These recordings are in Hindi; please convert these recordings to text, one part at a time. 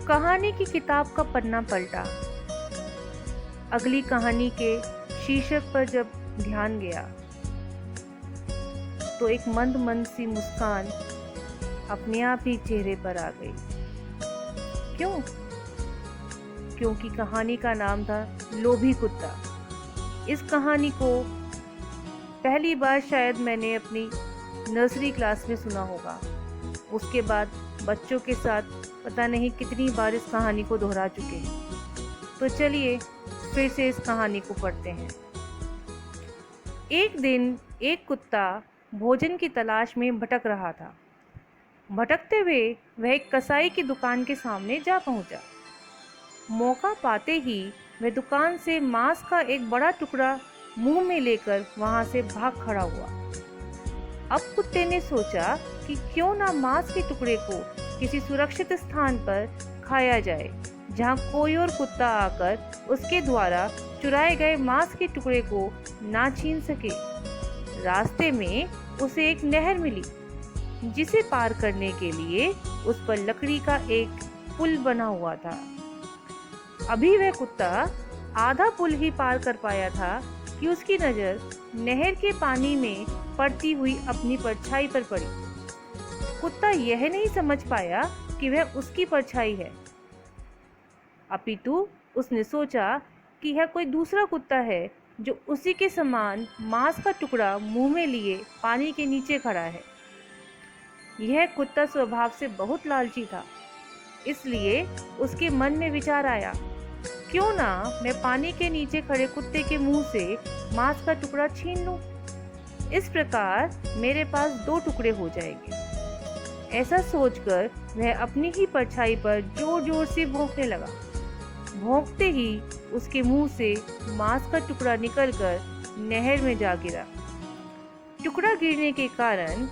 कहानी की किताब का पन्ना पलटा। अगली कहानी के शीर्षक पर जब ध्यान गया तो एक मंद मंद सी मुस्कान अपने आप ही चेहरे पर आ गई। क्यों? क्योंकि कहानी का नाम था लोभी कुत्ता। इस कहानी को पहली बार शायद मैंने अपनी नर्सरी क्लास में सुना होगा। उसके बाद बच्चों के साथ पता नहीं कितनी बार इस कहानी को दोहरा चुके हैं। तो चलिए फिर से इस कहानी को पढ़ते हैं। एक दिन एक कुत्ता भोजन की तलाश में भटक रहा था। भटकते हुए वह एक कसाई की दुकान के सामने जा पहुंचा। मौका पाते ही वह दुकान से मांस का एक बड़ा टुकड़ा मुंह में लेकर वहां से भाग खड़ा हुआ। अब कुत्ते ने सोचा कि क्यों ना मांस के टुकड़े को किसी सुरक्षित स्थान पर खाया जाए, जहां कोई और कुत्ता आकर उसके द्वारा चुराए गए मांस के टुकड़े को ना छीन सके। रास्ते में उसे एक नहर मिली, जिसे पार करने के लिए उस पर लकड़ी का एक पुल बना हुआ था। अभी वह कुत्ता आधा पुल ही पार कर पाया था कि उसकी नज़र नहर के पानी में पड़ती हुई अपनी परछाई पर पड़ी। कुत्ता यह नहीं समझ पाया कि वह उसकी परछाई है, अपितु उसने सोचा कि यह कोई दूसरा कुत्ता है जो उसी के समान मांस का टुकड़ा मुंह में लिए पानी के नीचे खड़ा है। यह कुत्ता स्वभाव से बहुत लालची था, इसलिए उसके मन में विचार आया, क्यों ना मैं पानी के नीचे खड़े कुत्ते के मुंह से मांस का टुकड़ा छीन लूं। इस प्रकार मेरे पास 2 टुकड़े हो जाएंगे। ऐसा सोचकर वह अपनी ही परछाई पर जोर जोर से भौंकने लगा। भौंकते ही उसके मुंह से मांस का टुकड़ा निकलकर नहर में जा गिरा। टुकड़ा गिरने के कारण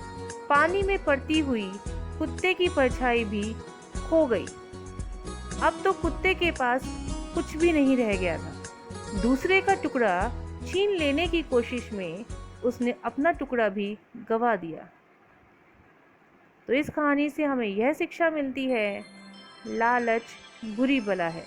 पानी में पड़ती हुई कुत्ते की परछाई भी खो गई। अब तो कुत्ते के पास कुछ भी नहीं रह गया था। दूसरे का टुकड़ा छीन लेने की कोशिश में उसने अपना टुकड़ा भी गंवा दिया। तो इस कहानी से हमें यह शिक्षा मिलती है, लालच बुरी बला है।